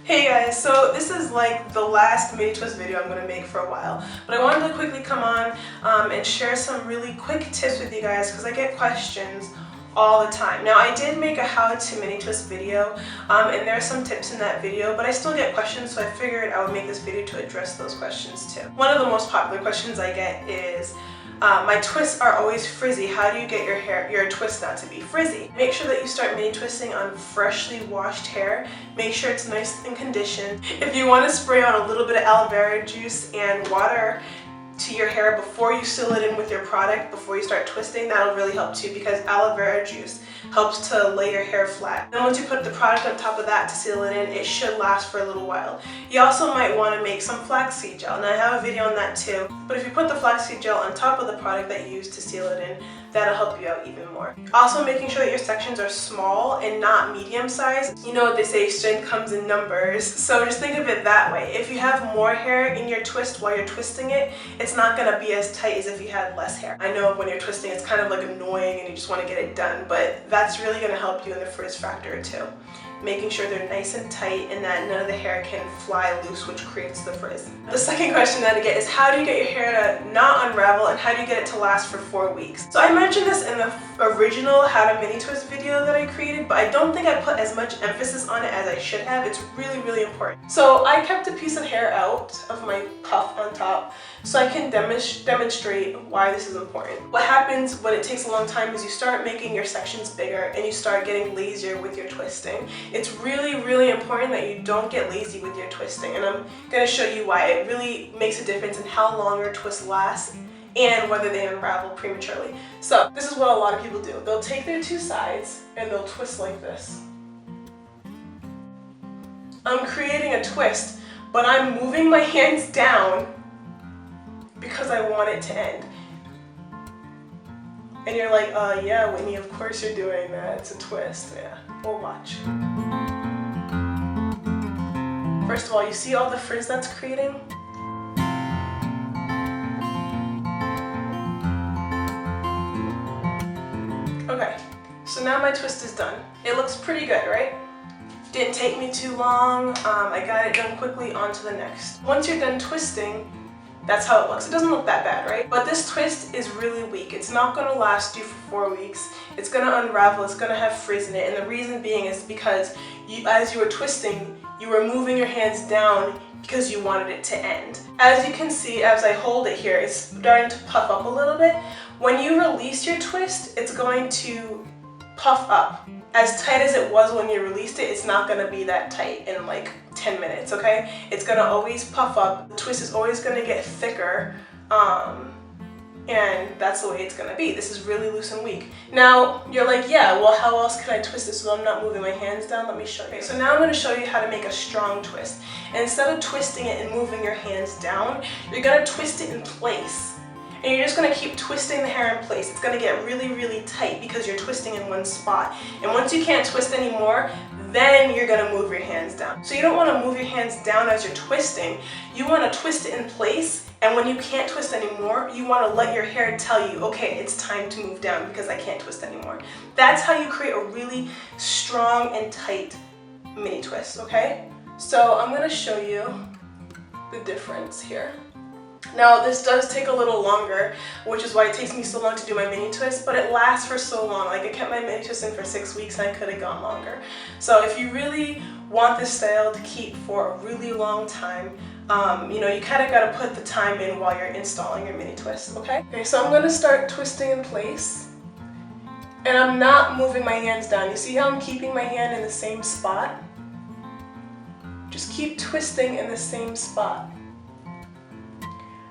Hey guys, so this is like the last mini twist video I'm going to make for a while, but I wanted to quickly come on and share some really quick tips with you guys because I get questions all the time. Now I did make a how to mini twist video and there are some tips in that video, but I still get questions, so I figured I would make this video to address those questions too. One of the most popular questions I get is, my twists are always frizzy. How do you get your twist not to be frizzy? Make sure that you start mini twisting on freshly washed hair. Make sure it's nice and conditioned. If you want to spray on a little bit of aloe vera juice and water to your hair before you seal it in with your product, before you start twisting, that'll really help too, because aloe vera juice helps to lay your hair flat. Then once you put the product on top of that to seal it in, it should last for a little while. You also might want to make some flaxseed gel. Now I have a video on that too, but if you put the flaxseed gel on top of the product that you use to seal it in, that'll help you out even more. Also making sure that your sections are small and not medium size. You know what they say, strength comes in numbers, so just think of it that way. If you have more hair in your twist while you're twisting it, it's not going to be as tight as if you had less hair. I know when you're twisting it's kind of like annoying and you just want to get it done, but that's really going to help you in the frizz factor too. Making sure they're nice and tight and that none of the hair can fly loose, which creates the frizz. The second question that I get is, how do you get your hair to not unravel and how do you get it to last for 4 weeks? So I mentioned this in the original how to mini twist video that I created, but I don't think I put as much emphasis on it as I should have. It's really, really important. So I kept a piece of hair out of my puff on top so I can demonstrate why this is important. What happens when it takes a long time is you start making your sections bigger and you start getting lazier with your twisting. It's really, really important that you don't get lazy with your twisting, and I'm going to show you why. It really makes a difference in how long your twist lasts and whether they unravel prematurely. So this is what a lot of people do. They'll take their two sides and they'll twist like this. I'm creating a twist, but I'm moving my hands down because I want it to end. And you're like, yeah, Whitney, of course you're doing that. It's a twist. Yeah, we'll watch. First of all, you see all the frizz that's creating? Okay, so now my twist is done. It looks pretty good, right? Didn't take me too long. I got it done quickly, on to the next. Once you're done twisting, that's how it looks. It doesn't look that bad, right? But this twist is really weak. It's not going to last you for 4 weeks. It's going to unravel. It's going to have frizz in it. And the reason being is because as you were twisting, you were moving your hands down because you wanted it to end. As you can see, as I hold it here, it's starting to puff up a little bit. When you release your twist, it's going to puff up. As tight as it was when you released it, it's not going to be that tight in like 10 minutes, okay? It's going to always puff up. The twist is always going to get thicker, and that's the way it's going to be. This is really loose and weak. Now, you're like, yeah, well, how else can I twist this so I'm not moving my hands down? Let me show you. Okay, so now I'm going to show you how to make a strong twist. And instead of twisting it and moving your hands down, you're going to twist it in place. And you're just going to keep twisting the hair in place. It's going to get really, really tight because you're twisting in one spot. And once you can't twist anymore, then you're going to move your hands down. So you don't want to move your hands down as you're twisting. You want to twist it in place, and when you can't twist anymore, you want to let your hair tell you, okay, it's time to move down because I can't twist anymore. That's how you create a really strong and tight mini twist, okay? So I'm going to show you the difference here. Now this does take a little longer, which is why it takes me so long to do my mini twist, but it lasts for so long. Like I kept my mini twist in for 6 weeks and I could have gone longer. So if you really want this style to keep for a really long time, you know, you kind of got to put the time in while you're installing your mini twist, okay? Okay, so I'm going to start twisting in place, and I'm not moving my hands down. You see how I'm keeping my hand in the same spot? Just keep twisting in the same spot.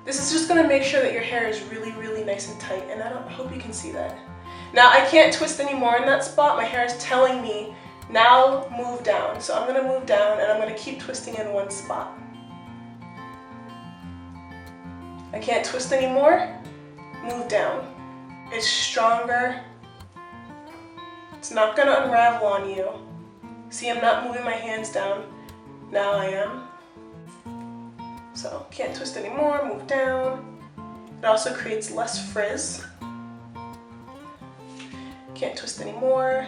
This is just going to make sure that your hair is really, really nice and tight, and I hope you can see that. Now I can't twist anymore in that spot. My hair is telling me, now move down. So I'm going to move down and I'm going to keep twisting in one spot. I can't twist anymore, move down. It's stronger. It's not going to unravel on you. See, I'm not moving my hands down. Now I am. So can't twist anymore, move down. It also creates less frizz. Can't twist anymore,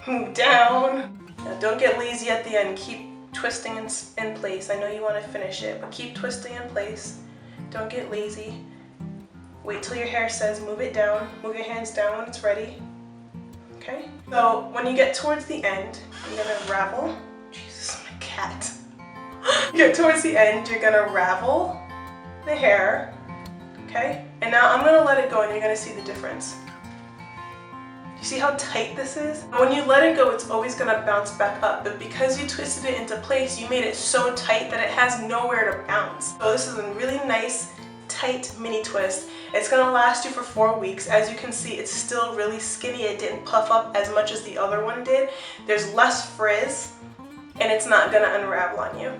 move down. Now don't get lazy at the end, keep twisting in place. I know you want to finish it, but keep twisting in place. Don't get lazy. Wait till your hair says move it down. Move your hands down when it's ready. Okay? So when you get towards the end, you're gonna ravel. Jesus, my cat. You get towards the end, you're gonna ravel the hair. Okay? And now I'm gonna let it go and you're gonna see the difference. You see how tight this is? When you let it go, it's always gonna bounce back up, but because you twisted it into place, you made it so tight that it has nowhere to bounce. So this is a really nice, tight mini twist. It's gonna last you for 4 weeks. As you can see, it's still really skinny. It didn't puff up as much as the other one did. There's less frizz, and it's not gonna unravel on you.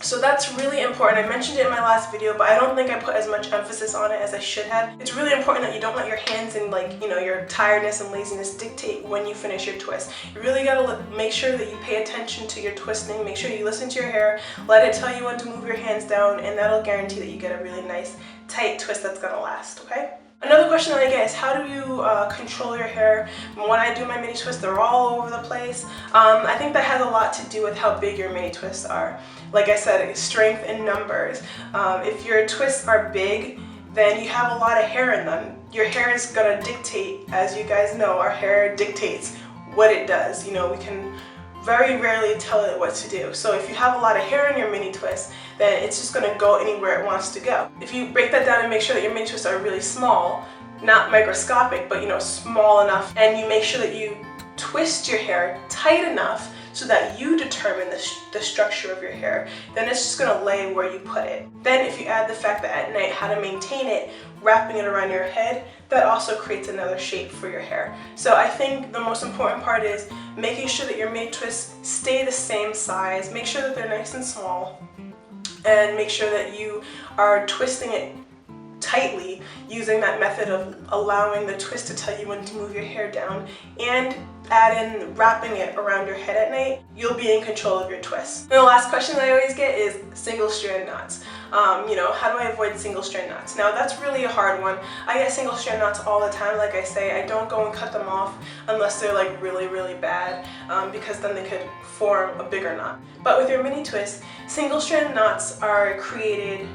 So that's really important. I mentioned it in my last video, but I don't think I put as much emphasis on it as I should have. It's really important that you don't let your hands and your tiredness and laziness dictate when you finish your twist. You really gotta make sure that you pay attention to your twisting. Make sure you listen to your hair. Let it tell you when to move your hands down, and that'll guarantee that you get a really nice, tight twist that's gonna last, okay? Another question that I get is how do you control your hair? When I do my mini twists, they're all over the place. I think that has a lot to do with how big your mini twists are. Like I said, it's strength in numbers. If your twists are big, then you have a lot of hair in them. Your hair is gonna dictate, as you guys know, our hair dictates what it does. You know, we can very rarely tell it what to do. So if you have a lot of hair in your mini twist, then it's just gonna go anywhere it wants to go. If you break that down and make sure that your mini twists are really small, not microscopic, but small enough, and you make sure that you twist your hair tight enough so that you determine the structure of your hair, then it's just gonna lay where you put it. Then if you add the fact that at night how to maintain it, wrapping it around your head, that also creates another shape for your hair. So I think the most important part is making sure that your mini twists stay the same size, make sure that they're nice and small, and make sure that you are twisting it tightly using that method of allowing the twist to tell you when to move your hair down, and add in wrapping it around your head at night. You'll be in control of your twist. And the last question that I always get is single strand knots. How do I avoid single strand knots? Now that's really a hard one. I get single strand knots all the time. Like I say, I don't go and cut them off unless they're like really, really bad, because then they could form a bigger knot. But with your mini twist, single strand knots are created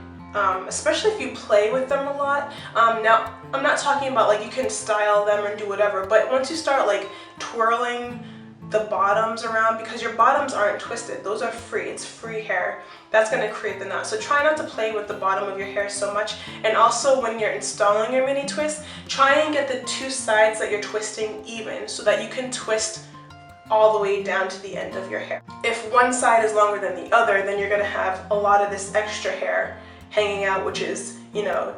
especially if you play with them a lot. Now, I'm not talking about like you can style them and do whatever, but once you start like twirling the bottoms around, because your bottoms aren't twisted, those are free, it's free hair, that's going to create the knot. So try not to play with the bottom of your hair so much, and also when you're installing your mini twist, try and get the two sides that you're twisting even so that you can twist all the way down to the end of your hair. If one side is longer than the other, then you're going to have a lot of this extra hair hanging out, which is,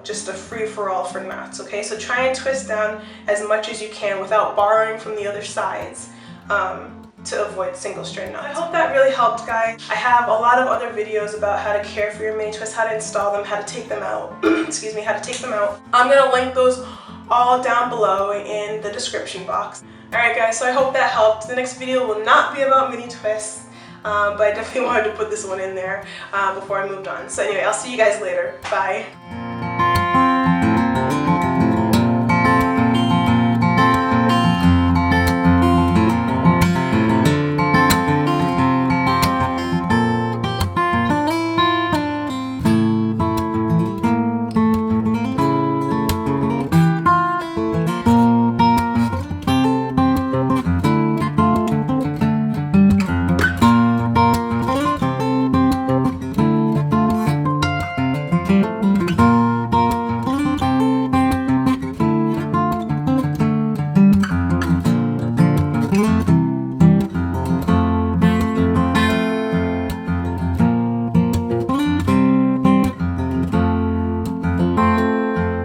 just a free-for-all for knots, okay? So try and twist down as much as you can without borrowing from the other sides to avoid single strand knots. I hope that really helped, guys. I have a lot of other videos about how to care for your mini twists, how to install them, how to take them out, excuse me, how to take them out. I'm gonna link those all down below in the description box. Alright guys, so I hope that helped. The next video will not be about mini twists. But I definitely wanted to put this one in there before I moved on. So anyway, I'll see you guys later. Bye.